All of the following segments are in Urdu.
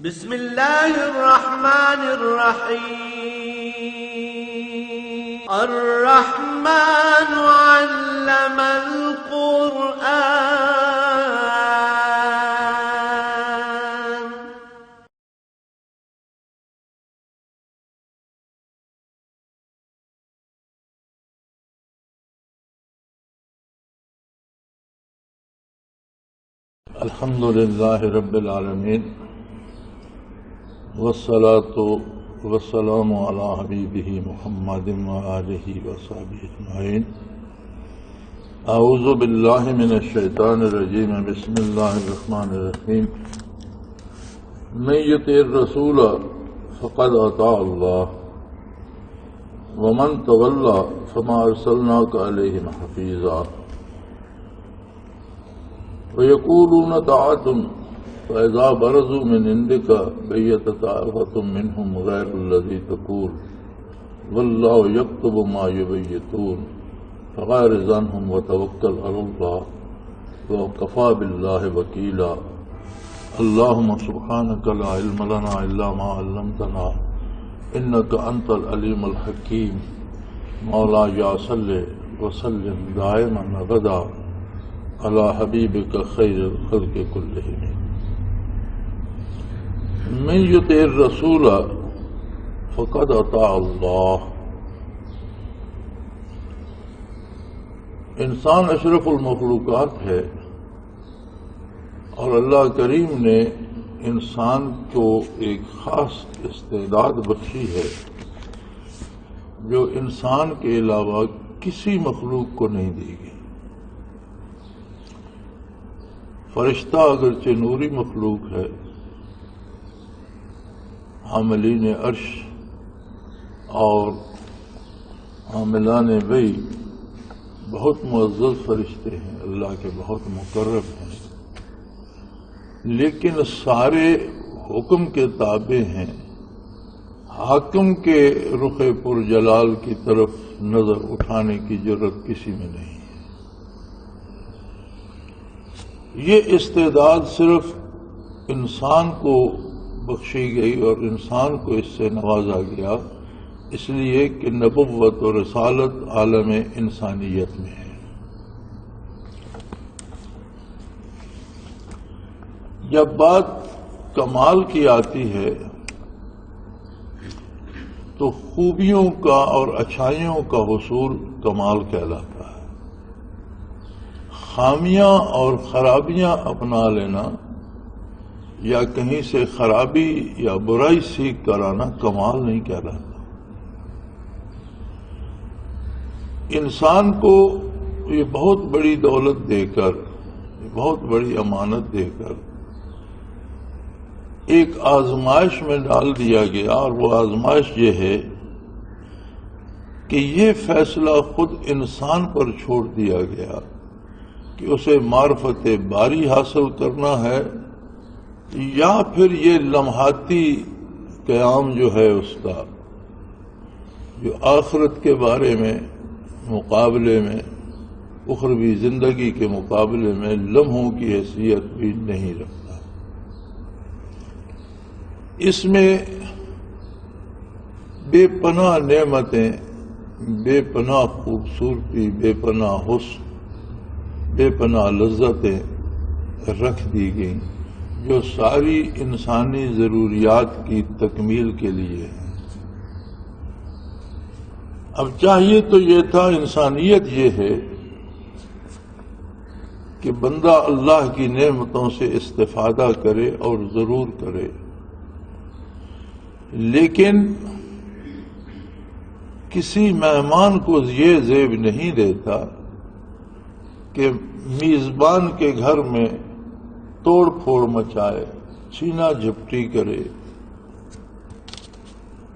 بسم اللہ الرحمن الرحیم الرحمن علم القرآن الحمد للہ رب العالمین والصلاة والسلام علی حبیبہ محمد وآلہ وصحبہ اجمعین۔ اعوذ باللہ من الشیطان الرجیم، بسم اللہ الرحمن الرحیم۔ من یطع الرسول فقد اطاع اللہ ومن تولی فما ارسلناک علیہم حفیظا وَيَقُولُونَ طَاعَةٌ فَإِذَا بَرَزُوا مِنْ عِنْدِكَ بَيَّتَ طَائِفَةٌ مِّنْهُمْ غَيْرَ الَّذِي تَقُولُ وَاللَّهُ يَكْتُبُ مَا يُبَيِّتُونَ فَأَعْرِضْ عَنْهُمْ وَتَوَكَّلْ عَلَى اللَّهِ وَكَفَى بِاللَّهِ وَكِيلًا۔ اللهم سبحانك لا علم لنا إلا ما علمتنا إنك أنت العليم الحكيم۔ مولاي صل وسلم دائما أبدا علی حبیبک خیر الخلق کلہم۔ من یطع الرسول فقد اطاع اللہ۔ انسان اشرف المخلوقات ہے اور اللہ کریم نے انسان کو ایک خاص استعداد بخشی ہے جو انسان کے علاوہ کسی مخلوق کو نہیں دی گئی۔ فرشتہ اگرچہ نوری مخلوق ہے، حاملین عرش اور حاملان وحی بہت معزز فرشتے ہیں، اللہ کے بہت مقرب ہیں، لیکن سارے حکم کے تابع ہیں۔ حاکم کے رخ پرجلال کی طرف نظر اٹھانے کی جرت کسی میں نہیں۔ یہ استعداد صرف انسان کو بخشی گئی اور انسان کو اس سے نوازا گیا، اس لیے کہ نبوت اور رسالت عالم انسانیت میں ہے۔ جب بات کمال کی آتی ہے تو خوبیوں کا اور اچھائیوں کا حصول کمال کہلاتا ہے۔ خامیاں اور خرابیاں اپنا لینا یا کہیں سے خرابی یا برائی سیکھ کر آنا کمال نہیں کہلاتا۔ انسان کو یہ بہت بڑی دولت دے کر، بہت بڑی امانت دے کر ایک آزمائش میں ڈال دیا گیا، اور وہ آزمائش یہ ہے کہ یہ فیصلہ خود انسان پر چھوڑ دیا گیا کہ اسے معرفت باری حاصل کرنا ہے یا پھر یہ لمحاتی قیام جو ہے اس کا، جو آخرت کے بارے میں مقابلے میں، اخروی زندگی کے مقابلے میں لمحوں کی حیثیت بھی نہیں رکھتا۔ اس میں بے پناہ نعمتیں، بے پناہ خوبصورتی، بے پناہ حسن، بے پناہ لذتیں رکھ دی گئیں جو ساری انسانی ضروریات کی تکمیل کے لیے ہیں۔ اب چاہیے تو یہ تھا، انسانیت یہ ہے کہ بندہ اللہ کی نعمتوں سے استفادہ کرے اور ضرور کرے، لیکن کسی مہمان کو یہ زیب نہیں دیتا کہ میزبان کے گھر میں توڑ پھوڑ مچائے، چھینا جھپٹی کرے،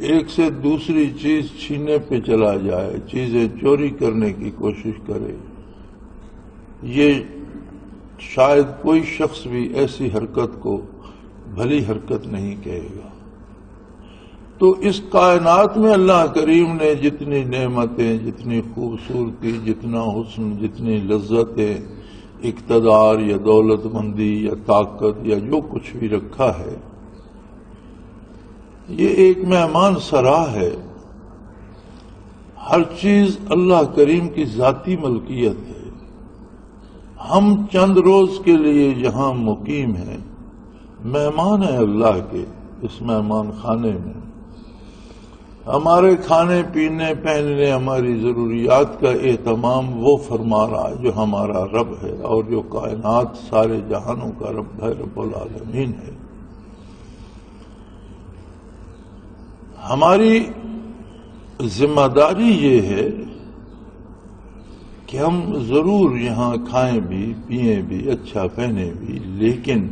ایک سے دوسری چیز چھینے پہ چلا جائے، چیزیں چوری کرنے کی کوشش کرے۔ یہ شاید کوئی شخص بھی ایسی حرکت کو بھلی حرکت نہیں کہے گا۔ تو اس کائنات میں اللہ کریم نے جتنی نعمتیں، جتنی خوبصورتی، جتنا حسن، جتنی لذتیں، اقتدار یا دولت مندی یا طاقت یا جو کچھ بھی رکھا ہے، یہ ایک مہمان سرا ہے. ہر چیز اللہ کریم کی ذاتی ملکیت ہے. ہم چند روز کے لیے یہاں مقیم ہیں، مہمان ہیں اللہ کے اس مہمان خانے میں. ہمارے کھانے پینے پہننے ہماری ضروریات کا اہتمام وہ فرما رہا ہے جو ہمارا رب ہے اور جو کائنات سارے جہانوں کا رب ہے، رب العالمین ہے. ہماری ذمہ داری یہ ہے کہ ہم ضرور یہاں کھائیں بھی پئیں بھی اچھا پہنیں بھی، لیکن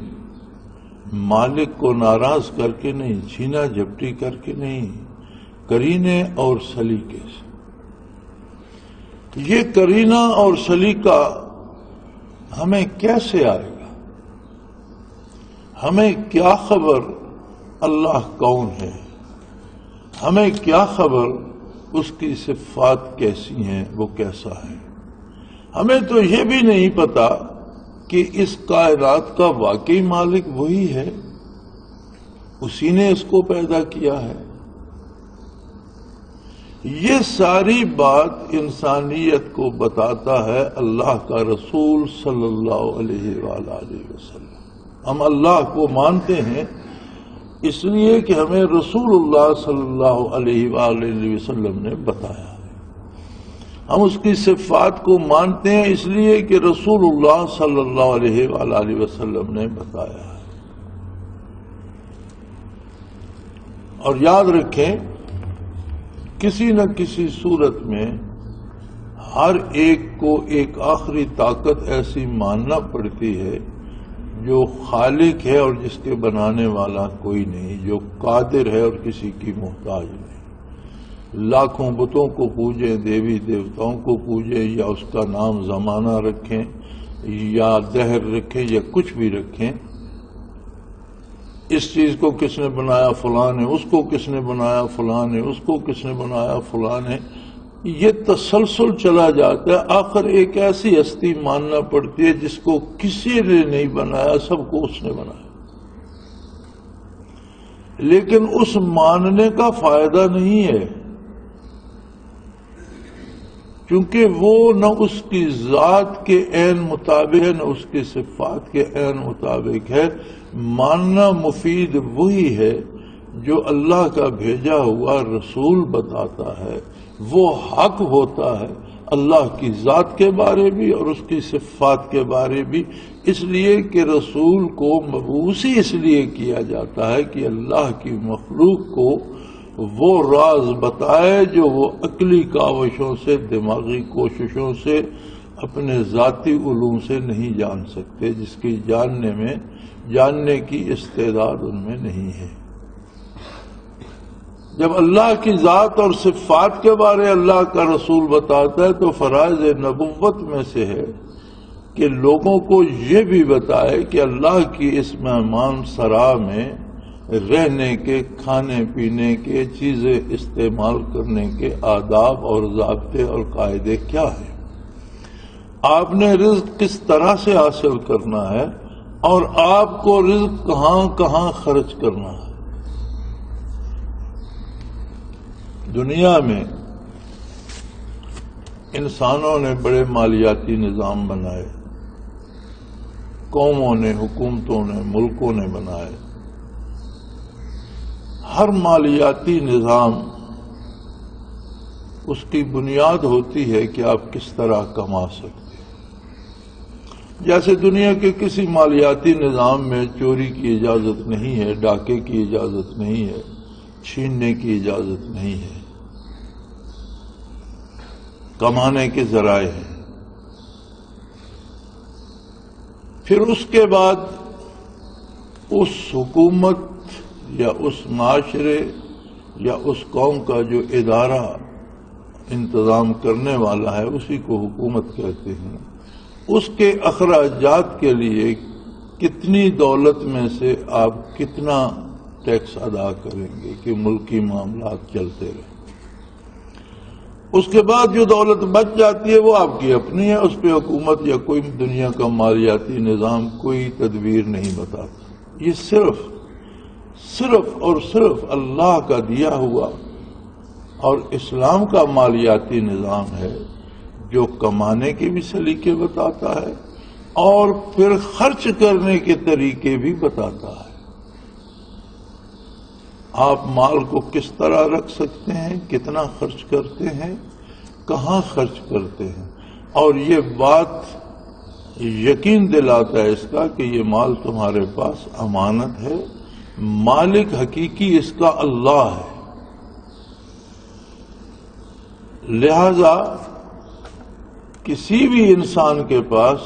مالک کو ناراض کر کے نہیں، چھینا جھپٹی کر کے نہیں، کرینے اور سلیقے سے. یہ کرینہ اور سلیقہ ہمیں کیسے آئے گا؟ ہمیں کیا خبر اللہ کون ہے؟ ہمیں کیا خبر اس کی صفات کیسی ہیں، وہ کیسا ہے؟ ہمیں تو یہ بھی نہیں پتا کہ اس کائنات کا واقعی مالک وہی ہے، اسی نے اس کو پیدا کیا ہے. یہ ساری بات انسانیت کو بتاتا ہے اللہ کا رسول صلی اللہ علیہ وآلہ وسلم. ہم اللہ کو مانتے ہیں اس لیے کہ ہمیں رسول اللہ صلی اللہ علیہ وآلہ وسلم نے بتایا ہے. ہم اس کی صفات کو مانتے ہیں اس لیے کہ رسول اللہ صلی اللہ علیہ وآلہ وسلم نے بتایا ہے. اور یاد رکھیں، کسی نہ کسی صورت میں ہر ایک کو ایک آخری طاقت ایسی ماننا پڑتی ہے جو خالق ہے اور جس کے بنانے والا کوئی نہیں، جو قادر ہے اور کسی کی محتاج نہیں. لاکھوں بتوں کو پوجیں، دیوی دیوتاؤں کو پوجیں، یا اس کا نام زمانہ رکھیں یا دہر رکھیں یا کچھ بھی رکھیں، اس چیز کو کس نے بنایا؟ فلاں نے. اس کو کس نے بنایا؟ فلاں نے. اس کو کس نے بنایا؟ فلاں نے. یہ تسلسل چلا جاتا ہے. آخر ایک ایسی ہستی ماننا پڑتی ہے جس کو کسی نے نہیں بنایا، سب کو اس نے بنایا. لیکن اس ماننے کا فائدہ نہیں ہے، کیونکہ وہ نہ اس کی ذات کے عین مطابق ہے نہ اس کی صفات کے عین مطابق ہے. ماننا مفید وہی ہے جو اللہ کا بھیجا ہوا رسول بتاتا ہے، وہ حق ہوتا ہے اللہ کی ذات کے بارے بھی اور اس کی صفات کے بارے بھی. اس لیے کہ رسول کو مبعوث ہی اس لیے کیا جاتا ہے کہ اللہ کی مخلوق کو وہ راز بتائے جو وہ عقلی کاوشوں سے، دماغی کوششوں سے، اپنے ذاتی علوم سے نہیں جان سکتے، جس کی جاننے کی استعداد ان میں نہیں ہے. جب اللہ کی ذات اور صفات کے بارے اللہ کا رسول بتاتا ہے تو فرائض نبوت میں سے ہے کہ لوگوں کو یہ بھی بتائے کہ اللہ کی اس مہمان سرا میں رہنے کے، کھانے پینے کے، چیزیں استعمال کرنے کے آداب اور ضابطے اور قاعدے کیا ہیں، آپ نے رزق کس طرح سے حاصل کرنا ہے اور آپ کو رزق کہاں کہاں خرچ کرنا ہے. دنیا میں انسانوں نے بڑے مالیاتی نظام بنائے، قوموں نے، حکومتوں نے، ملکوں نے بنائے. ہر مالیاتی نظام اس کی بنیاد ہوتی ہے کہ آپ کس طرح کما سکتے. جیسے دنیا کے کسی مالیاتی نظام میں چوری کی اجازت نہیں ہے، ڈاکے کی اجازت نہیں ہے، چھیننے کی اجازت نہیں ہے، کمانے کے ذرائع ہیں. پھر اس کے بعد اس حکومت یا اس معاشرے یا اس قوم کا جو ادارہ انتظام کرنے والا ہے اسی کو حکومت کہتے ہیں. اس کے اخراجات کے لیے کتنی دولت میں سے آپ کتنا ٹیکس ادا کریں گے کہ ملکی معاملات چلتے رہیں. اس کے بعد جو دولت بچ جاتی ہے وہ آپ کی اپنی ہے، اس پہ حکومت یا کوئی دنیا کا مالیاتی نظام کوئی تدبیر نہیں بتاتا. یہ صرف اور صرف اللہ کا دیا ہوا اور اسلام کا مالیاتی نظام ہے جو کمانے کے بھی سلیقے بتاتا ہے اور پھر خرچ کرنے کے طریقے بھی بتاتا ہے. آپ مال کو کس طرح رکھ سکتے ہیں، کتنا خرچ کرتے ہیں، کہاں خرچ کرتے ہیں، اور یہ بات یقین دلاتا ہے اس کا کہ یہ مال تمہارے پاس امانت ہے، مالک حقیقی اس کا اللہ ہے. لہذا کسی بھی انسان کے پاس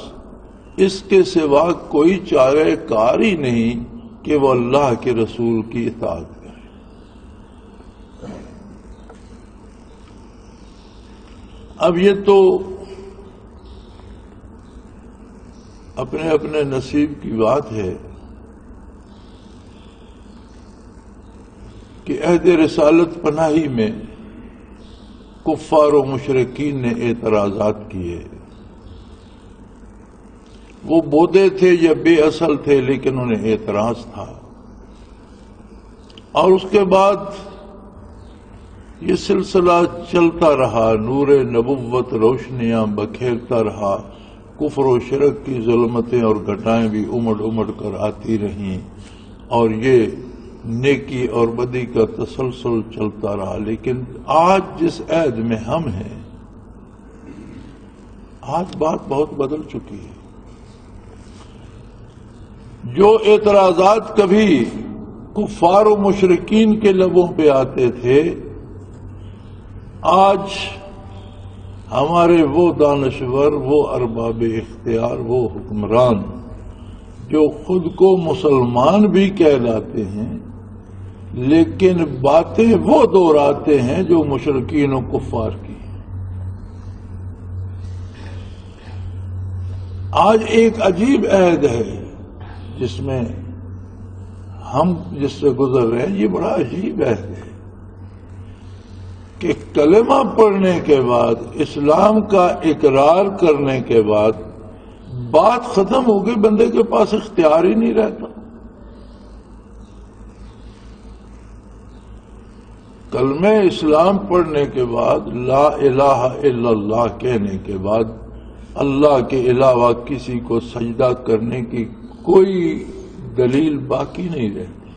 اس کے سوا کوئی چارہ کار ہی نہیں کہ وہ اللہ کے رسول کی اطاعت کرے. اب یہ تو اپنے اپنے نصیب کی بات ہے کہ عہد رسالت پناہی میں کفار و مشرکین نے اعتراضات کیے. وہ بودے تھے یا بے اصل تھے، لیکن انہیں اعتراض تھا. اور اس کے بعد یہ سلسلہ چلتا رہا، نور نبوت روشنیاں بکھیرتا رہا، کفر و شرک کی ظلمتیں اور گھٹائیں بھی امڑ امڑ کر آتی رہیں، اور یہ نیکی اور بدی کا تسلسل چلتا رہا. لیکن آج جس عہد میں ہم ہیں، آج بات بہت بدل چکی ہے. جو اعتراضات کبھی کفار و مشرکین کے لبوں پہ آتے تھے، آج ہمارے وہ دانشور، وہ ارباب اختیار، وہ حکمران جو خود کو مسلمان بھی کہلاتے ہیں لیکن باتیں وہ دہراتے ہیں جو مشرکین و کفار کی. آج ایک عجیب عہد ہے جس میں ہم جس سے گزر رہے ہیں. یہ بڑا عجیب عہد ہے کہ کلمہ پڑھنے کے بعد، اسلام کا اقرار کرنے کے بعد بات ختم ہو گئی، بندے کے پاس اختیار ہی نہیں رہتا. کلمہ اسلام پڑھنے کے بعد، لا الہ الا اللہ کہنے کے بعد، اللہ کے علاوہ کسی کو سجدہ کرنے کی کوئی دلیل باقی نہیں رہتی،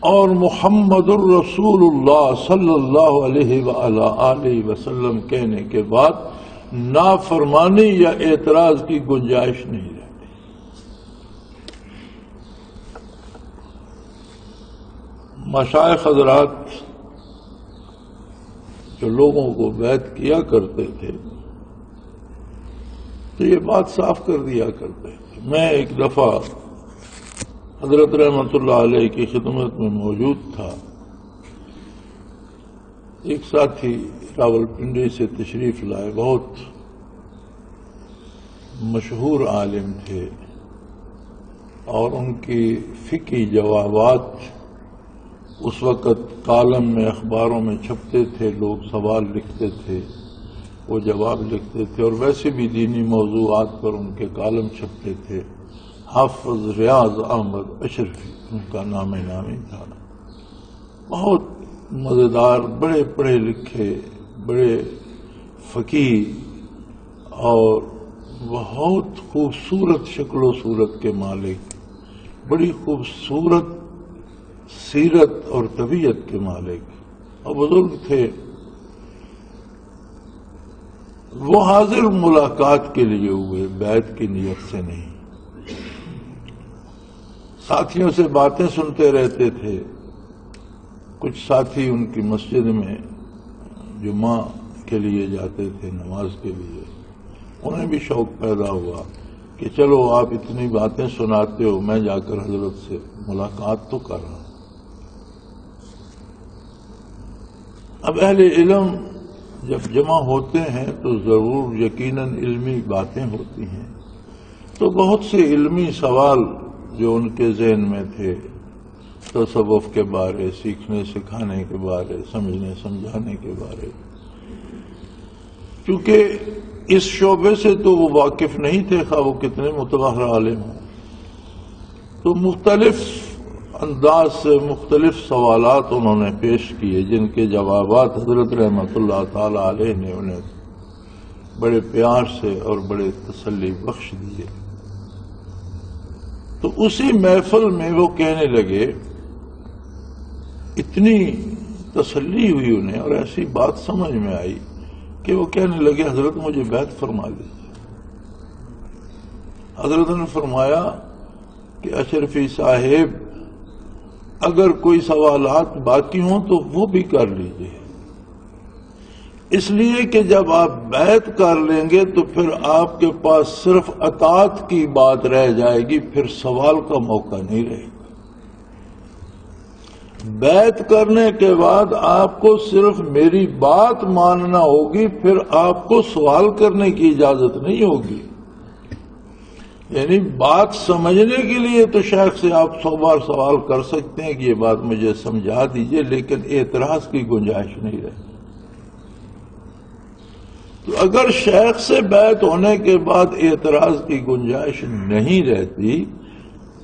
اور محمد الرسول اللہ صلی اللہ علیہ وآلہ وسلم کہنے کے بعد نافرمانی یا اعتراض کی گنجائش نہیں رہتی. مشائخ حضرات جو لوگوں کو بیعت کیا کرتے تھے تو یہ بات صاف کر دیا کرتے تھے. میں ایک دفعہ حضرت رحمت اللہ علیہ کی خدمت میں موجود تھا. ایک ساتھی راولپنڈی سے تشریف لائے، بہت مشہور عالم تھے، اور ان کی فقہی جوابات اس وقت کالم میں، اخباروں میں چھپتے تھے. لوگ سوال لکھتے تھے، وہ جواب لکھتے تھے، اور ویسے بھی دینی موضوعات پر ان کے کالم چھپتے تھے. حافظ ریاض احمد اشرفی ان کا نام نامی تھا. بہت مزیدار، بڑے پڑھے لکھے، بڑے فقیہ اور بہت خوبصورت شکل و صورت کے مالک، بڑی خوبصورت سیرت اور طبیعت کے مالک اور بزرگ تھے. وہ حاضر ملاقات کے لیے ہوئے، بیعت کی نیت سے نہیں. ساتھیوں سے باتیں سنتے رہتے تھے. کچھ ساتھی ان کی مسجد میں جمعہ کے لیے جاتے تھے، نماز کے لیے. انہیں بھی شوق پیدا ہوا کہ چلو آپ اتنی باتیں سناتے ہو، میں جا کر حضرت سے ملاقات تو کر رہا ہوں. اب اہل علم جب جمع ہوتے ہیں تو ضرور یقیناً علمی باتیں ہوتی ہیں. تو بہت سے علمی سوال جو ان کے ذہن میں تھے، تصوف کے بارے، سیکھنے سکھانے کے بارے، سمجھنے سمجھانے کے بارے، کیونکہ اس شعبے سے تو وہ واقف نہیں تھے، خواہ وہ کتنے متبحر عالم ہوں. تو مختلف انداز سے مختلف سوالات انہوں نے پیش کیے، جن کے جوابات حضرت رحمۃ اللہ تعالی علیہ نے انہیں بڑے پیار سے اور بڑے تسلی بخش دیے۔ تو اسی محفل میں وہ کہنے لگے، اتنی تسلی ہوئی انہیں اور ایسی بات سمجھ میں آئی کہ وہ کہنے لگے، حضرت مجھے بیعت فرما دیجیے۔ حضرت نے فرمایا کہ اشرفی صاحب، اگر کوئی سوالات باقی ہوں تو وہ بھی کر لیجیے، اس لیے کہ جب آپ بیعت کر لیں گے تو پھر آپ کے پاس صرف اطاعت کی بات رہ جائے گی، پھر سوال کا موقع نہیں رہے گا۔ بیعت کرنے کے بعد آپ کو صرف میری بات ماننا ہوگی، پھر آپ کو سوال کرنے کی اجازت نہیں ہوگی۔ یعنی بات سمجھنے کے لیے تو شیخ سے آپ 100 بار سوال کر سکتے ہیں کہ یہ بات مجھے سمجھا دیجئے، لیکن اعتراض کی گنجائش نہیں رہتی۔ تو اگر شیخ سے بیعت ہونے کے بعد اعتراض کی گنجائش نہیں رہتی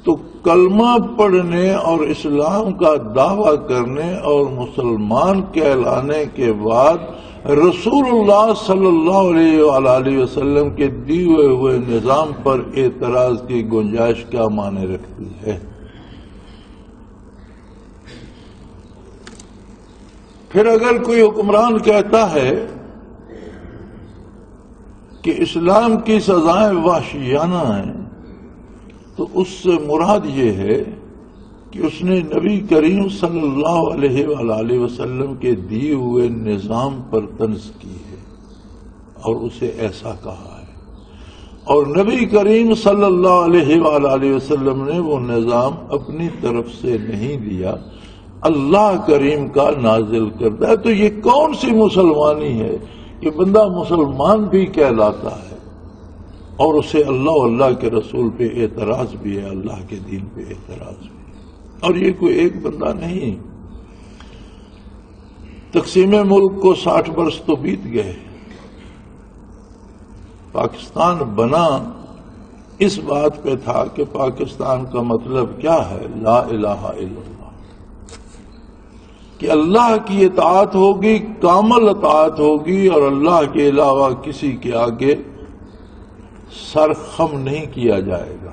تو کلمہ پڑھنے اور اسلام کا دعویٰ کرنے اور مسلمان کہلانے کے بعد رسول اللہ صلی اللہ علیہ وآلہ وسلم کے دیے ہوئے نظام پر اعتراض کی گنجائش کیا معنی رکھتی ہے؟ پھر اگر کوئی حکمران کہتا ہے کہ اسلام کی سزائیں وحشیانہ ہیں تو اس سے مراد یہ ہے کہ اس نے نبی کریم صلی اللہ علیہ وآلہ وسلم کے دیے ہوئے نظام پر طنز کی ہے اور اسے ایسا کہا ہے، اور نبی کریم صلی اللہ علیہ وآلہ وسلم نے وہ نظام اپنی طرف سے نہیں دیا، اللہ کریم کا نازل کرتا ہے۔ تو یہ کون سی مسلمانی ہے کہ بندہ مسلمان بھی کہلاتا ہے اور اسے اللہ و اللہ کے رسول پہ اعتراض بھی ہے، اللہ کے دین پہ اعتراض بھی ہے۔ اور یہ کوئی ایک بندہ نہیں، تقسیم ملک کو 60 برس تو بیت گئے، پاکستان بنا اس بات پہ تھا کہ پاکستان کا مطلب کیا ہے؟ لا الہ الا اللہ، کہ اللہ کی اطاعت ہوگی، کامل اطاعت ہوگی، اور اللہ کے علاوہ کسی کے آگے سر خم نہیں کیا جائے گا۔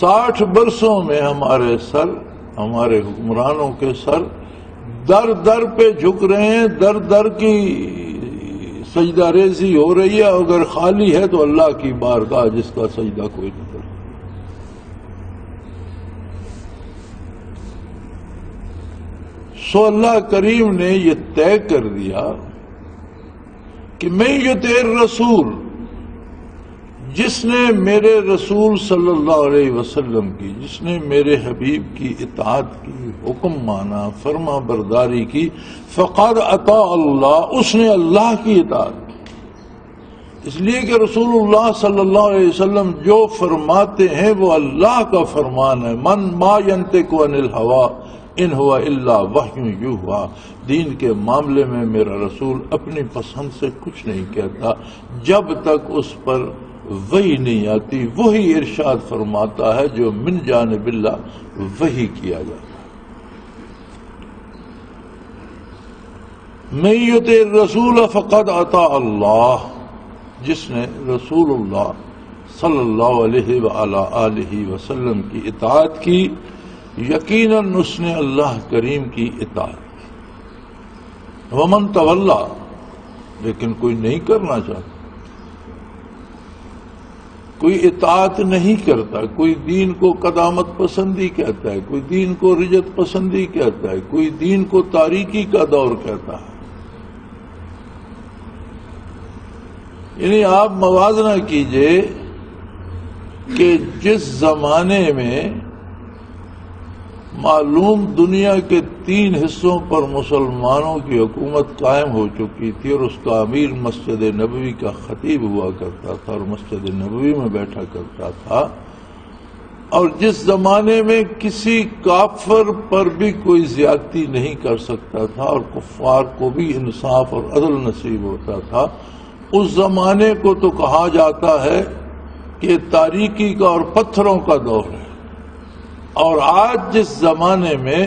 60 برسوں میں ہمارے سر، ہمارے حکمرانوں کے سر در در پہ جھک رہے ہیں، در در کی سجدہ ریزی ہو رہی ہے، اگر خالی ہے تو اللہ کی بارگاہ جس کا سجدہ کوئی نہیں کرتا۔ سو اللہ کریم نے یہ طے کر دیا کہ میں یطیع الرسول، جس نے میرے رسول صلی اللہ علیہ وسلم کی، جس نے میرے حبیب کی اطاعت کی، حکم مانا، فرما برداری کی، فقد اطاع اللہ، اس نے اللہ کی اطاعت کی۔ اس لیے کہ رسول اللہ صلی اللہ علیہ وسلم جو فرماتے ہیں وہ اللہ کا فرمان ہے۔ من ما ینطق عن الہوی ان ہوا الا وحی یوحی، دین کے معاملے میں میرا رسول اپنی پسند سے کچھ نہیں کہتا جب تک اس پر وحی نہیں آتی، وہی ارشاد فرماتا ہے جو من جانب اللہ وحی کیا جاتا ہے۔ من یطع الرسول فقد اطاع اللہ، جس نے رسول اللہ صلی اللہ علیہ وآلہ وسلم کی اطاعت کی، یقیناً اس نے اللہ کریم کی اطاعت کی۔ ومن تولا، لیکن کوئی نہیں کرنا چاہتا، کوئی اطاعت نہیں کرتا، کوئی دین کو قدامت پسندی کہتا ہے، کوئی دین کو رجت پسندی کہتا ہے، کوئی دین کو تاریکی کا دور کہتا ہے۔ یعنی آپ موازنہ کیجئے کہ جس زمانے میں معلوم دنیا کے 3 حصوں پر مسلمانوں کی حکومت قائم ہو چکی تھی اور اس کا امیر مسجد نبوی کا خطیب ہوا کرتا تھا اور مسجد نبوی میں بیٹھا کرتا تھا، اور جس زمانے میں کسی کافر پر بھی کوئی زیادتی نہیں کر سکتا تھا اور کفار کو بھی انصاف اور عدل نصیب ہوتا تھا، اس زمانے کو تو کہا جاتا ہے کہ تاریکی کا اور پتھروں کا دور ہے۔ اور آج جس زمانے میں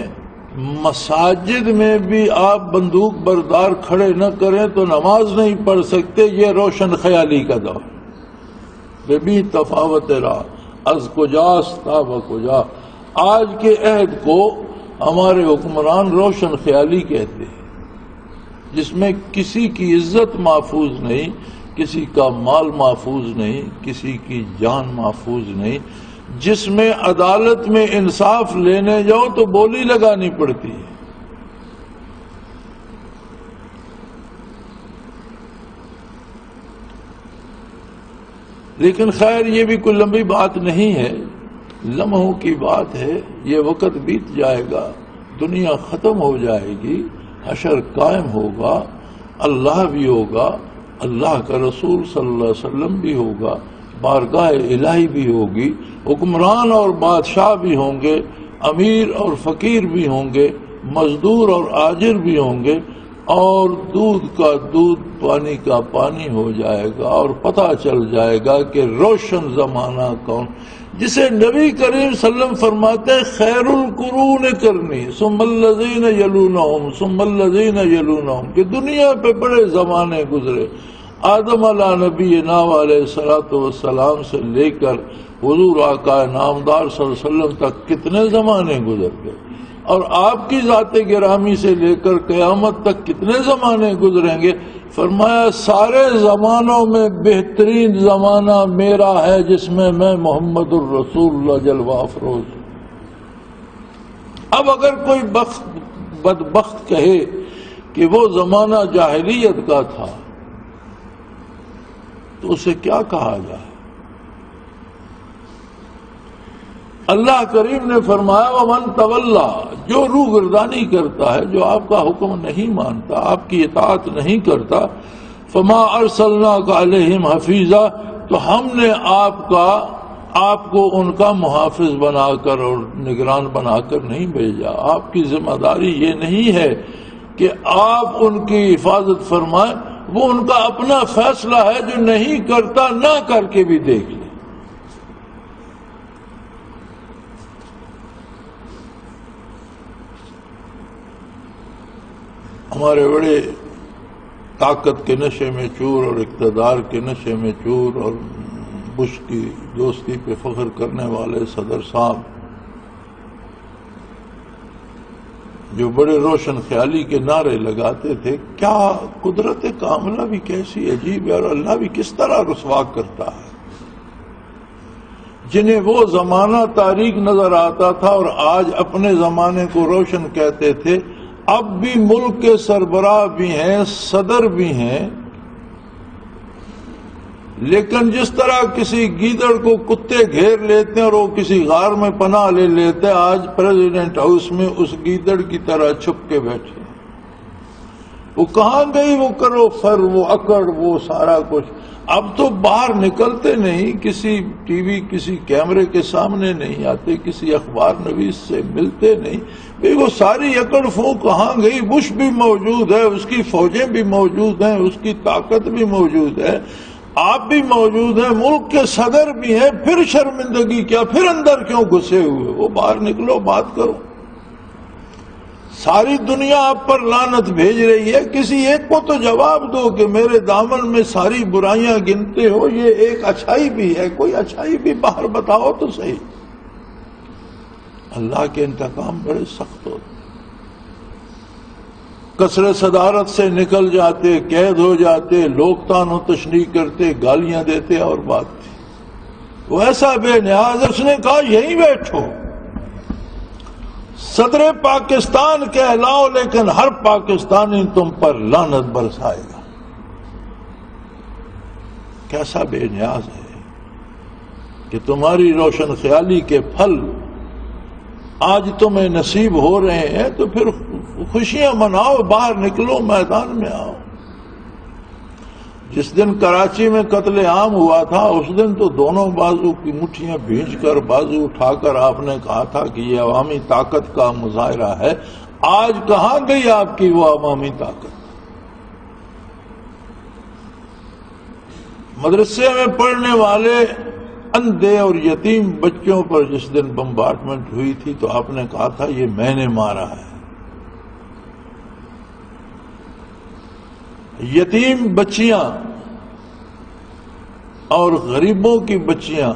مساجد میں بھی آپ بندوق بردار کھڑے نہ کریں تو نماز نہیں پڑھ سکتے. یہ روشن خیالی کا دور. بے بھی تفاوت راہ از کجاست تا و کجا. آج کے عہد کو ہمارے حکمران روشن خیالی کہتے ہیں، جس میں کسی کی عزت محفوظ نہیں، کسی کا مال محفوظ نہیں، کسی کی جان محفوظ نہیں، جس میں عدالت میں انصاف لینے جاؤ تو بولی لگانی پڑتی ہے. لیکن خیر یہ بھی کوئی لمبی بات نہیں ہے، لمحوں کی بات ہے. یہ وقت بیت جائے گا، دنیا ختم ہو جائے گی، حشر قائم ہوگا، اللہ بھی ہوگا، اللہ کا رسول صلی اللہ علیہ وسلم بھی ہوگا، بارگاہ الہی بھی ہوگی، حکمران اور بادشاہ بھی ہوں گے، امیر اور فقیر بھی ہوں گے، مزدور اور آجر بھی ہوں گے، اور دودھ کا دودھ پانی کا پانی ہو جائے گا، اور پتہ چل جائے گا کہ روشن زمانہ کون، جسے نبی کریم صلی اللہ علیہ وسلم فرماتے ہیں خیر القرون کرنی ثم الذین یلونہم ثم الذین یلونہم، کہ دنیا پہ بڑے زمانے گزرے. آدم علیہ نبینا علیہ الصلوۃ والسلام سے لے کر حضور آقا نامدار صلی اللہ علیہ وسلم تک کتنے زمانے گزر گئے، اور آپ کی ذات گرامی سے لے کر قیامت تک کتنے زمانے گزریں گے. فرمایا سارے زمانوں میں بہترین زمانہ میرا ہے، جس میں میں محمد الرسول اللہ جلوہ افروز. اب اگر کوئی بدبخت کہے کہ وہ زمانہ جاہلیت کا تھا تو اسے کیا کہا جائے؟ اللہ کریم نے فرمایا وَمَن تَوَلَّىٰ، جو روگردانی کرتا ہے، جو آپ کا حکم نہیں مانتا، آپ کی اطاعت نہیں کرتا، فَمَا أَرْسَلْنَاكَ عَلَيْهِمْ حَفِيظًا، تو ہم نے آپ کو ان کا محافظ بنا کر اور نگران بنا کر نہیں بھیجا. آپ کی ذمہ داری یہ نہیں ہے کہ آپ ان کی حفاظت فرمائیں، وہ ان کا اپنا فیصلہ ہے، جو نہیں کرتا نہ کر کے بھی دیکھ لے. ہمارے بڑے طاقت کے نشے میں چور اور اقتدار کے نشے میں چور اور بش کی دوستی پہ فخر کرنے والے صدر صاحب، جو بڑے روشن خیالی کے نعرے لگاتے تھے، کیا قدرت کاملہ بھی کیسی عجیب ہے، اور اللہ بھی کس طرح رسوا کرتا ہے. جنہیں وہ زمانہ تاریک نظر آتا تھا اور آج اپنے زمانے کو روشن کہتے تھے، اب بھی ملک کے سربراہ بھی ہیں، صدر بھی ہیں، لیکن جس طرح کسی گیدڑ کو کتے گھیر لیتے ہیں اور وہ کسی غار میں پناہ لے لیتے ہیں، آج پریزیڈنٹ ہاؤس میں اس گیدڑ کی طرح چھپ کے بیٹھے. وہ کہاں گئی وہ کرو فر، وہ اکڑ، وہ سارا کچھ. اب تو باہر نکلتے نہیں، کسی ٹی وی کسی کیمرے کے سامنے نہیں آتے، کسی اخبار نویس سے ملتے نہیں. بھئی وہ ساری اکڑ فو کہاں گئی؟ بش بھی موجود ہے، اس کی فوجیں بھی موجود ہیں، اس کی طاقت بھی موجود ہے، آپ بھی موجود ہیں، ملک کے صدر بھی ہیں. پھر شرمندگی کیا؟ پھر اندر کیوں گھسے ہوئے؟ وہ باہر نکلو، بات کرو. ساری دنیا آپ پر لعنت بھیج رہی ہے، کسی ایک کو تو جواب دو کہ میرے دامن میں ساری برائیاں گنتے ہو، یہ ایک اچھائی بھی ہے، کوئی اچھائی بھی باہر بتاؤ تو صحیح. اللہ کے انتقام بڑے سخت ہوتے، کثرت صدارت سے نکل جاتے، قید ہو جاتے، لوگ تان و تشنیع کرتے، گالیاں دیتے، اور بات تھی. وہ ایسا بے نیاز، اس نے کہا یہیں بیٹھو، صدر پاکستان کہلاؤ، لیکن ہر پاکستانی تم پر لعنت برسائے گا. کیسا بے نیاز ہے کہ تمہاری روشن خیالی کے پھل آج تمہیں نصیب ہو رہے ہیں، تو پھر خوشیاں مناؤ، باہر نکلو، میدان میں آؤ. جس دن کراچی میں قتل عام ہوا تھا، اس دن تو دونوں بازو کی مٹھیاں بھینچ کر، بازو اٹھا کر آپ نے کہا تھا کہ یہ عوامی طاقت کا مظاہرہ ہے. آج کہاں گئی آپ کی وہ عوامی طاقت؟ مدرسے میں پڑھنے والے اندھے اور یتیم بچوں پر جس دن بمبارڈمنٹ ہوئی تھی تو آپ نے کہا تھا یہ میں نے مارا ہے. یتیم بچیاں اور غریبوں کی بچیاں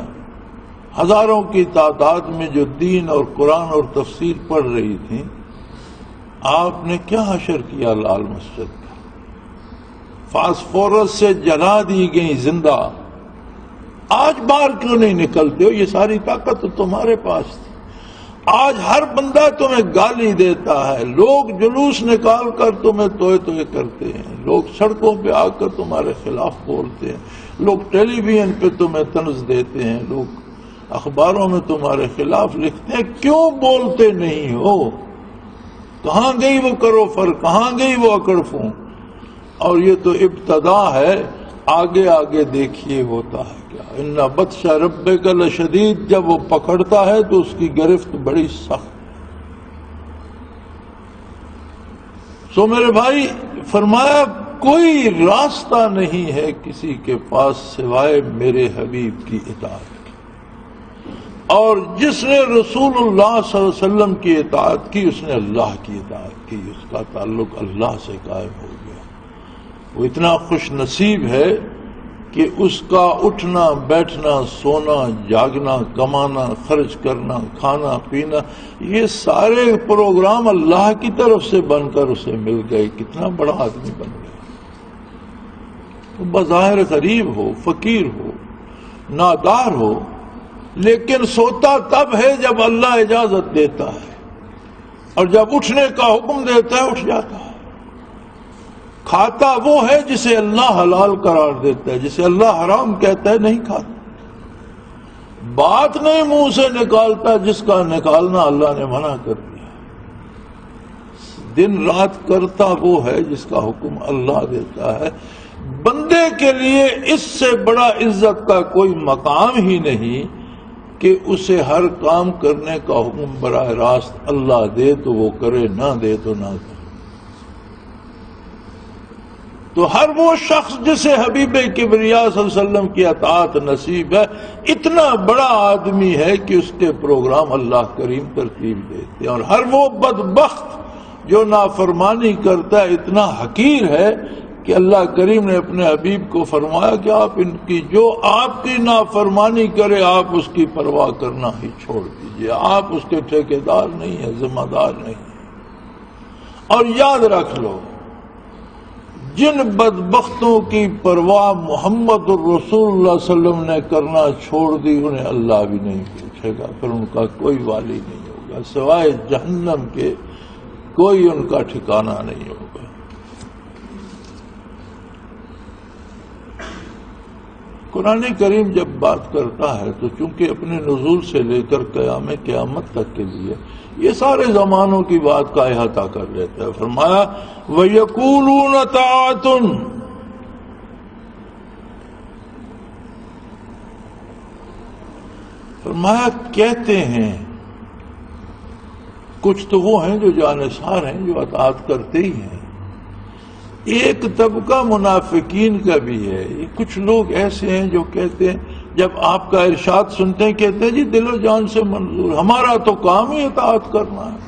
ہزاروں کی تعداد میں جو دین اور قرآن اور تفسیر پڑھ رہی تھیں، آپ نے کیا حشر کیا لال مسجد کا؟ فاسفورس سے جلا دی گئی زندہ. آج باہر کیوں نہیں نکلتے ہو؟ یہ ساری طاقت تو تمہارے پاس تھی. آج ہر بندہ تمہیں گالی دیتا ہے، لوگ جلوس نکال کر تمہیں توئے توئے کرتے ہیں، لوگ سڑکوں پہ آ کر تمہارے خلاف بولتے ہیں، لوگ ٹیلی ویژن پہ تمہیں طنز دیتے ہیں، لوگ اخباروں میں تمہارے خلاف لکھتے ہیں. کیوں بولتے نہیں ہو؟ کہاں گئی وہ کرو فر، کہاں گئی وہ اکڑ فون؟ اور یہ تو ابتدا ہے، آگے آگے دیکھیے ہوتا ہے کیا. ان بطش ربک لشدید، جب وہ پکڑتا ہے تو اس کی گرفت بڑی سخت. سو میرے بھائی، فرمایا کوئی راستہ نہیں ہے کسی کے پاس سوائے میرے حبیب کی اطاعت کی، اور جس نے رسول اللہ صلی اللہ علیہ وسلم کی اطاعت کی اس نے اللہ کی اطاعت کی، اس کا تعلق اللہ سے قائم ہو گیا. وہ اتنا خوش نصیب ہے کہ اس کا اٹھنا بیٹھنا سونا جاگنا کمانا خرچ کرنا کھانا پینا یہ سارے پروگرام اللہ کی طرف سے بن کر اسے مل گئے. کتنا بڑا آدمی بن گیا. بظاہر غریب ہو، فقیر ہو، نادار ہو، لیکن سوتا تب ہے جب اللہ اجازت دیتا ہے، اور جب اٹھنے کا حکم دیتا ہے اٹھ جاتا ہے. کھاتا وہ ہے جسے اللہ حلال قرار دیتا ہے، جسے اللہ حرام کہتا ہے نہیں کھاتا. بات نہیں منہ سے نکالتا جس کا نکالنا اللہ نے منع کر دیا. دن رات کرتا وہ ہے جس کا حکم اللہ دیتا ہے. بندے کے لیے اس سے بڑا عزت کا کوئی مقام ہی نہیں کہ اسے ہر کام کرنے کا حکم براہ راست اللہ دے تو وہ کرے، نہ دے تو نہ کرے. تو ہر وہ شخص جسے حبیب کبریا صلی اللہ علیہ وسلم کی اطاعت نصیب ہے اتنا بڑا آدمی ہے کہ اس کے پروگرام اللہ کریم ترتیب دیتے ہیں. اور ہر وہ بدبخت جو نافرمانی کرتا ہے اتنا حقیر ہے کہ اللہ کریم نے اپنے حبیب کو فرمایا کہ آپ ان کی جو آپ کی نافرمانی کرے آپ اس کی پرواہ کرنا ہی چھوڑ دیجئے. آپ اس کے ٹھیکیدار نہیں ہیں، ذمہ دار نہیں ہیں. اور یاد رکھ لو، جن بدبختوں کی پرواہ محمد الرسول اللہ صلی اللہ علیہ وسلم نے کرنا چھوڑ دی انہیں اللہ بھی نہیں پوچھے گا، پھر ان کا کوئی والی نہیں ہوگا سوائے جہنم کے، کوئی ان کا ٹھکانہ نہیں ہوگا. قرآن کریم جب بات کرتا ہے تو چونکہ اپنے نزول سے لے کر قیامت تک کے لیے یہ سارے زمانوں کی بات کا احاطہ کر لیتا ہے. فرمایا وَيَقُولُونَ طَاعَةٌ، فرمایا کہتے ہیں. کچھ تو وہ ہیں جو جانثار ہیں جو اطاعت کرتے ہی ہیں. ایک طبقہ منافقین کا بھی ہے. کچھ لوگ ایسے ہیں جو کہتے ہیں جب آپ کا ارشاد سنتے ہیں کہتے ہیں جی دل و جان سے منظور، ہمارا تو کام ہی اطاعت کرنا ہے.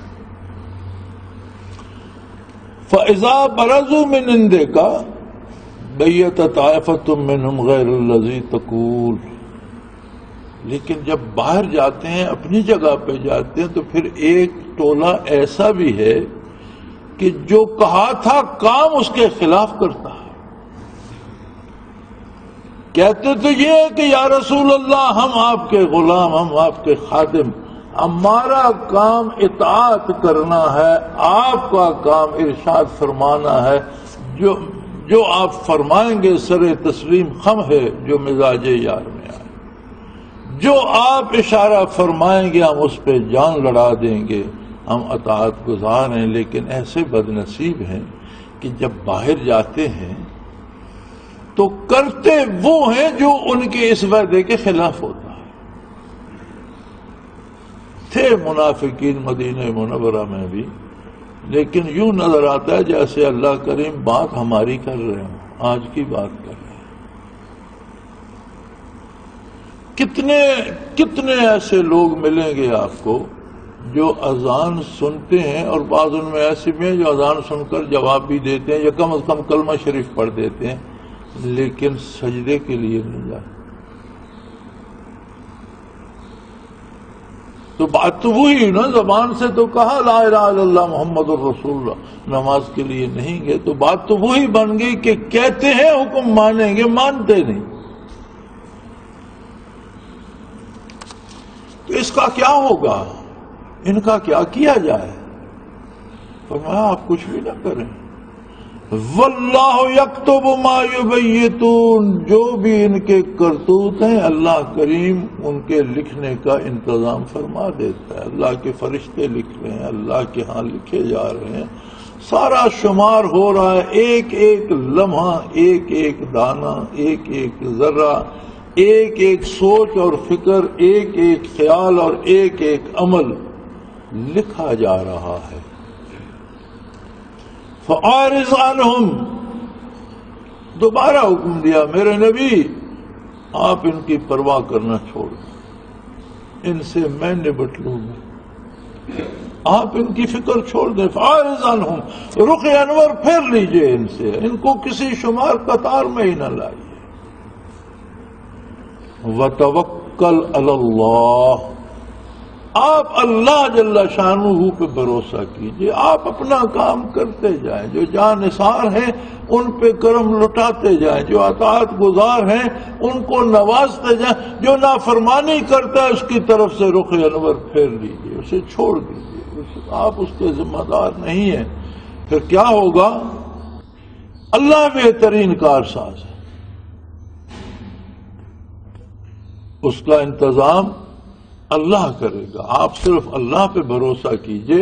فَإِذَا بَرَزُوا مِنْ عِنْدِكَ بَيَّتَ طَائِفَةٌ مِّنْهُمْ غَيْرَ الَّذِي تَقُولُ، لیکن جب باہر جاتے ہیں اپنی جگہ پہ جاتے ہیں تو پھر ایک ٹولہ ایسا بھی ہے کہ جو کہا تھا کام اس کے خلاف کرتا ہے. کہتے تو یہ ہے کہ یا رسول اللہ ہم آپ کے غلام، ہم آپ کے خادم، ہمارا کام اطاعت کرنا ہے، آپ کا کام ارشاد فرمانا ہے، جو آپ فرمائیں گے سر تسلیم خم ہے جو مزاج یار میں آئے، جو آپ اشارہ فرمائیں گے ہم اس پہ جان لڑا دیں گے، ہم اطاعت گزار ہیں. لیکن ایسے بد نصیب ہیں کہ جب باہر جاتے ہیں تو کرتے وہ ہیں جو ان کے اس وعدے کے خلاف ہوتا ہے. تھے منافقین مدینہ منورہ میں بھی، لیکن یوں نظر آتا ہے جیسے اللہ کریم بات ہماری کر رہے ہوں، آج کی بات کر رہے ہیں. کتنے ایسے لوگ ملیں گے آپ کو جو اذان سنتے ہیں، اور بعض ان میں ایسے بھی ہیں جو اذان سن کر جواب بھی دیتے ہیں یا کم از کم کلمہ شریف پڑھ دیتے ہیں، لیکن سجدے کے لیے نہیں جاتے۔ تو بات تو وہی نا، زبان سے تو کہا لا الہ الا اللہ محمد الرسول اللہ، نماز کے لیے نہیں گئے، تو بات تو وہی بن گئی کہ کہتے ہیں حکم مانیں گے، مانتے نہیں۔ تو اس کا کیا ہوگا، ان کا کیا کیا جائے؟ فرمایا آپ کچھ بھی نہ کریں، واللہ یکتب ما یبیتون، جو بھی ان کے کرتوت ہیں اللہ کریم ان کے لکھنے کا انتظام فرما دیتا ہے۔ اللہ کے فرشتے لکھ رہے ہیں، اللہ کے ہاں لکھے جا رہے ہیں، سارا شمار ہو رہا ہے، ایک ایک لمحہ، ایک ایک دانہ، ایک ایک ذرہ، ایک ایک سوچ اور فکر، ایک ایک خیال اور ایک ایک عمل لکھا جا رہا ہے۔ فَأَعْرِضْ عَنْهُمْ، دوبارہ حکم دیا میرے نبی آپ ان کی پرواہ کرنا چھوڑ دیں، ان سے میں نبٹ لوں گا، آپ ان کی فکر چھوڑ دیں۔ فَأَعْرِضْ عَنْهُمْ، رخ انور پھیر لیجئے ان سے، ان کو کسی شمار قطار میں ہی نہ لائیے۔ وَتَوَكَّلْ عَلَى اللَّهِ، آپ اللہ جل شانہ پہ بھروسہ کیجئے، آپ اپنا کام کرتے جائیں، جو جانثار ہیں ان پہ کرم لٹاتے جائیں، جو اطاعت گزار ہیں ان کو نوازتے جائیں، جو نافرمانی کرتا ہے اس کی طرف سے رخ انور پھیر لیجئے، اسے چھوڑ دیجئے، آپ اس کے ذمہ دار نہیں ہیں۔ پھر کیا ہوگا؟ اللہ بہترین کارساز ہے، اس کا انتظام اللہ کرے گا، آپ صرف اللہ پہ بھروسہ کیجئے۔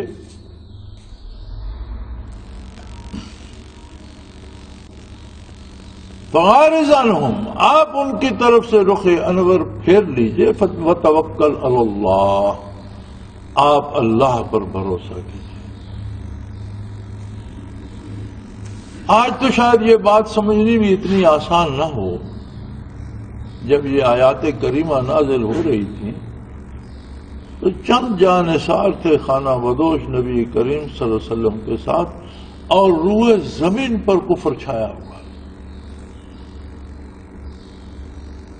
فَأَعْرِضْ عَنْهُمْ، آپ ان کی طرف سے رخ انور پھیر لیجئے۔ وَتَوَكَّلْ عَلَى اللَّهِ، آپ اللہ پر بھروسہ کیجئے۔ آج تو شاید یہ بات سمجھنی بھی اتنی آسان نہ ہو۔ جب یہ آیات کریمہ نازل ہو رہی تھی تو چند جانثار تھے خانہ بدوش نبی کریم صلی اللہ علیہ وسلم کے ساتھ، اور روئے زمین پر کفر چھایا ہوا۔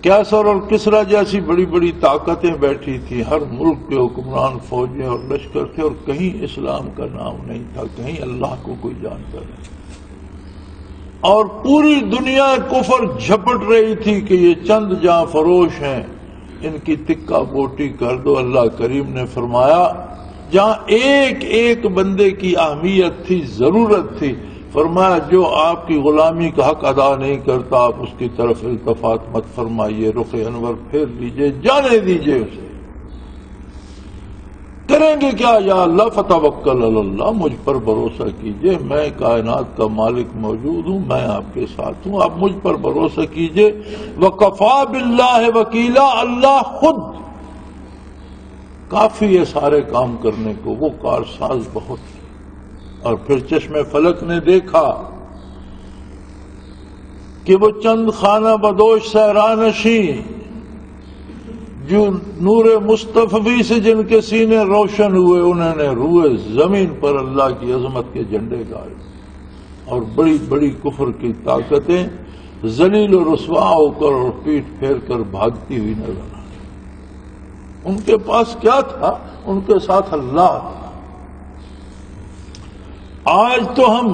کیسر اور کسرا جیسی بڑی بڑی طاقتیں بیٹھی تھیں، ہر ملک کے حکمران فوجیں اور لشکر تھے، اور کہیں اسلام کا نام نہیں تھا، کہیں اللہ کو کوئی جانتا نہیں، اور پوری دنیا کفر جھپٹ رہی تھی کہ یہ چند جاں فروش ہیں، ان کی تکہ بوٹی کر دو۔ اللہ کریم نے فرمایا جہاں ایک ایک بندے کی اہمیت تھی، ضرورت تھی، فرمایا جو آپ کی غلامی کا حق ادا نہیں کرتا آپ اس کی طرف التفات مت فرمائیے، رخ انور پھیر لیجئے، جانے دیجئے اسے۔ کریں گے کیا؟ یا اللہ فتوکل علی اللہ، مجھ پر بھروسہ کیجئے، میں کائنات کا مالک موجود ہوں، میں آپ کے ساتھ ہوں، آپ مجھ پر بھروسہ کیجئے۔ وکفا باللہ وکیلا، اللہ خود کافی ہے سارے کام کرنے کو، وہ کارساز بہت ہے۔ اور پھر چشم فلک نے دیکھا کہ وہ چند خانہ بدوش صحرانشین جو نور مصطفی سے جن کے سینے روشن ہوئے، انہوں نے روئے زمین پر اللہ کی عظمت کے جھنڈے گاڑے، اور بڑی بڑی کفر کی طاقتیں ذلیل و رسوا ہو کر اور پیٹ پھیر کر بھاگتی ہوئی نظر آئی۔ ان کے پاس کیا تھا؟ ان کے ساتھ اللہ تھا۔ آج تو ہم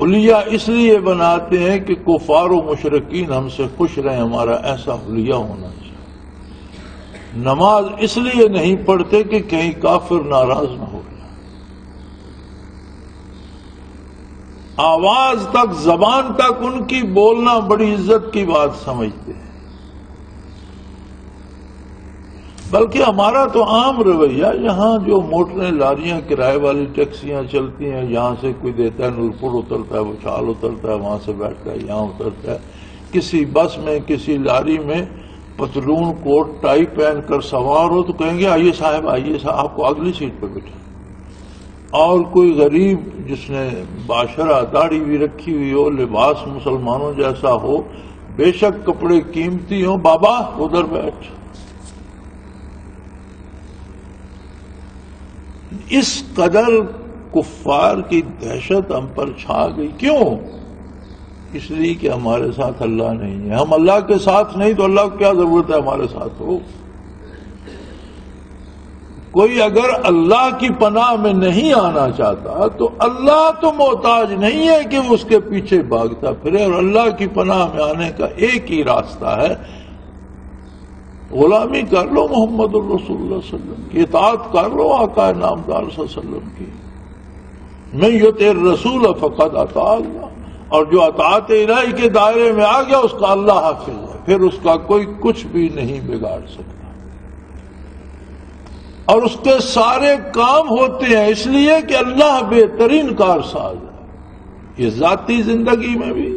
حلیہ اس لیے بناتے ہیں کہ کفار و مشرکین ہم سے خوش رہیں، ہمارا ایسا حلیہ ہونا چاہیے۔ نماز اس لیے نہیں پڑھتے کہ کہیں کافر ناراض نہ ہو جائے۔ آواز تک، زبان تک ان کی بولنا بڑی عزت کی بات سمجھتے ہیں، بلکہ ہمارا تو عام رویہ، یہاں جو موٹریں، لاریاں، کرائے والی ٹیکسیاں چلتی ہیں، یہاں سے کوئی دیتا ہے نورپور اترتا ہے، وہ چال اترتا ہے، وہاں سے بیٹھتا ہے یہاں اترتا ہے، کسی بس میں، کسی لاری میں پتلون کوٹ ٹائی پہن کر سوار ہو تو کہیں گے آئیے صاحب، آئیے صاحب، آپ کو اگلی سیٹ پہ بٹھائیں، اور کوئی غریب جس نے باشرہ داڑھی بھی رکھی ہوئی ہو، لباس مسلمانوں جیسا ہو، بے شک کپڑے قیمتی ہوں، بابا ادھر بیٹھ. اس قدر کفار کی دہشت ہم پر چھا گئی. کیوں؟ اس لیے کہ ہمارے ساتھ اللہ نہیں ہے. ہم اللہ کے ساتھ نہیں تو اللہ کو کیا ضرورت ہے ہمارے ساتھ ہو. کوئی اگر اللہ کی پناہ میں نہیں آنا چاہتا تو اللہ تو محتاج نہیں ہے کہ وہ اس کے پیچھے بھاگتا پھرے. اور اللہ کی پناہ میں آنے کا ایک ہی راستہ ہے، غلامی کر لو محمد الرسول اللہ صلی اللہ علیہ وسلم کی، اطاعت کر لو آقا نامدار صلی اللہ علیہ وسلم کی. من یطع الرسول فقد اطاع اللہ. اور جو اطاعت الہی کے دائرے میں آ گیا اس کا اللہ حافظ ہے، پھر اس کا کوئی کچھ بھی نہیں بگاڑ سکتا. اور اس کے سارے کام ہوتے ہیں اس لیے کہ اللہ بہترین کارساز ہے. یہ ذاتی زندگی میں بھی،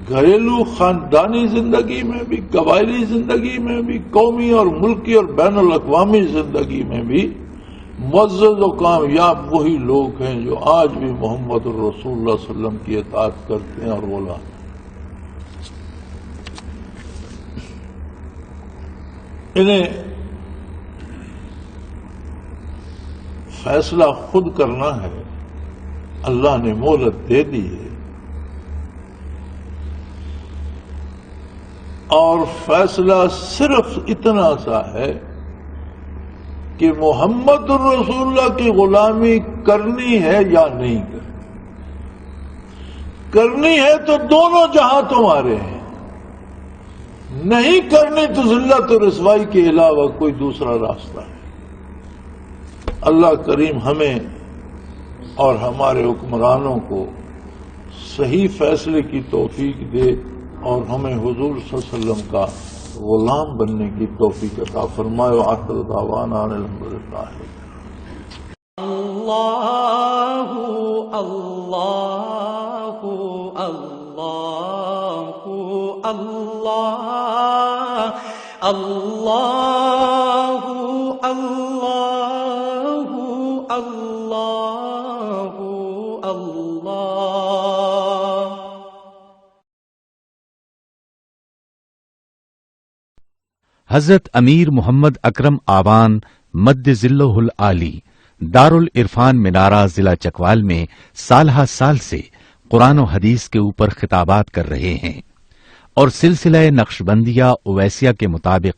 گھریلو خاندانی زندگی میں بھی، قبائلی زندگی میں بھی، قومی اور ملکی اور بین الاقوامی زندگی میں بھی معزز و کامیاب وہی لوگ ہیں جو آج بھی محمد الرسول اللہ صلی اللہ علیہ وسلم کی اطاعت کرتے ہیں اور غلام. انہیں فیصلہ خود کرنا ہے. اللہ نے مہلت دے دی ہے اور فیصلہ صرف اتنا سا ہے کہ محمد الرسول اللہ کی غلامی کرنی ہے یا نہیں کرنی ہے تو دونوں جہاں تمہارے ہیں، نہیں کرنی تو ذلت و رسوائی کے علاوہ کوئی دوسرا راستہ ہے. اللہ کریم ہمیں اور ہمارے حکمرانوں کو صحیح فیصلے کی توفیق دے اور ہمیں حضور صلی اللہ علیہ وسلم کا غلام بننے کی توفیق عطا فرمائے. وآخر دعوانا ان الحمدللہ. اللہ اللہ اللہ اللہ اللہ اللہ اللہ اللہ. حضرت امیر محمد اکرم آوان مد ذلہ العالی دارالعرفان منارہ ضلع چکوال میں سالہ سال سے قرآن و حدیث کے اوپر خطابات کر رہے ہیں اور سلسلہ نقشبندیہ اویسیہ کے مطابق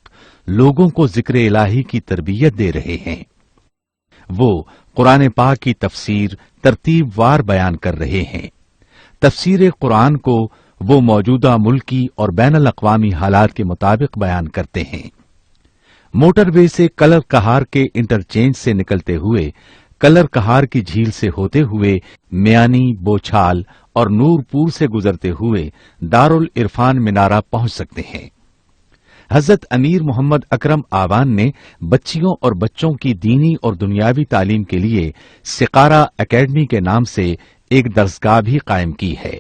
لوگوں کو ذکر الہی کی تربیت دے رہے ہیں. وہ قرآن پاک کی تفسیر ترتیب وار بیان کر رہے ہیں. تفسیر قرآن کو وہ موجودہ ملکی اور بین الاقوامی حالات کے مطابق بیان کرتے ہیں. موٹر وے سے کلر کہار کے انٹرچینج سے نکلتے ہوئے کلر کہار کی جھیل سے ہوتے ہوئے میانی، بوچھال اور نور پور سے گزرتے ہوئے دارالعرفان منارہ پہنچ سکتے ہیں. حضرت امیر محمد اکرم آوان نے بچیوں اور بچوں کی دینی اور دنیاوی تعلیم کے لیے سقارہ اکیڈمی کے نام سے ایک درسگاہ بھی قائم کی ہے،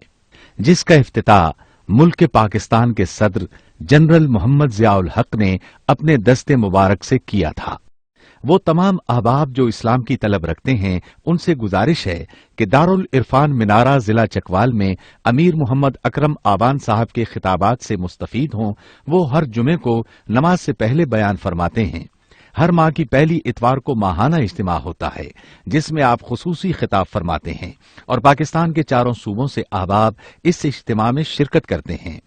جس کا افتتاح ملک پاکستان کے صدر جنرل محمد ضیاء الحق نے اپنے دست مبارک سے کیا تھا. وہ تمام احباب جو اسلام کی طلب رکھتے ہیں ان سے گزارش ہے کہ دارالعرفان منارہ ضلع چکوال میں امیر محمد اکرم آوان صاحب کے خطابات سے مستفید ہوں. وہ ہر جمعے کو نماز سے پہلے بیان فرماتے ہیں. ہر ماہ کی پہلی اتوار کو ماہانہ اجتماع ہوتا ہے جس میں آپ خصوصی خطاب فرماتے ہیں اور پاکستان کے چاروں صوبوں سے احباب اس اجتماع میں شرکت کرتے ہیں.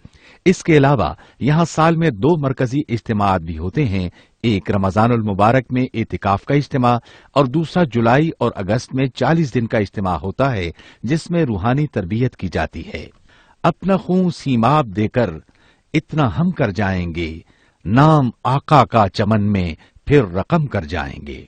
اس کے علاوہ یہاں سال میں 2 مرکزی اجتماعات بھی ہوتے ہیں. ایک رمضان المبارک میں اعتکاف کا اجتماع اور دوسرا جولائی اور اگست میں 40 دن کا اجتماع ہوتا ہے جس میں روحانی تربیت کی جاتی ہے. اپنا خون سیماب دے کر اتنا ہم کر جائیں گے، نام آقا کا چمن میں پھر رقم کر جائیں گے.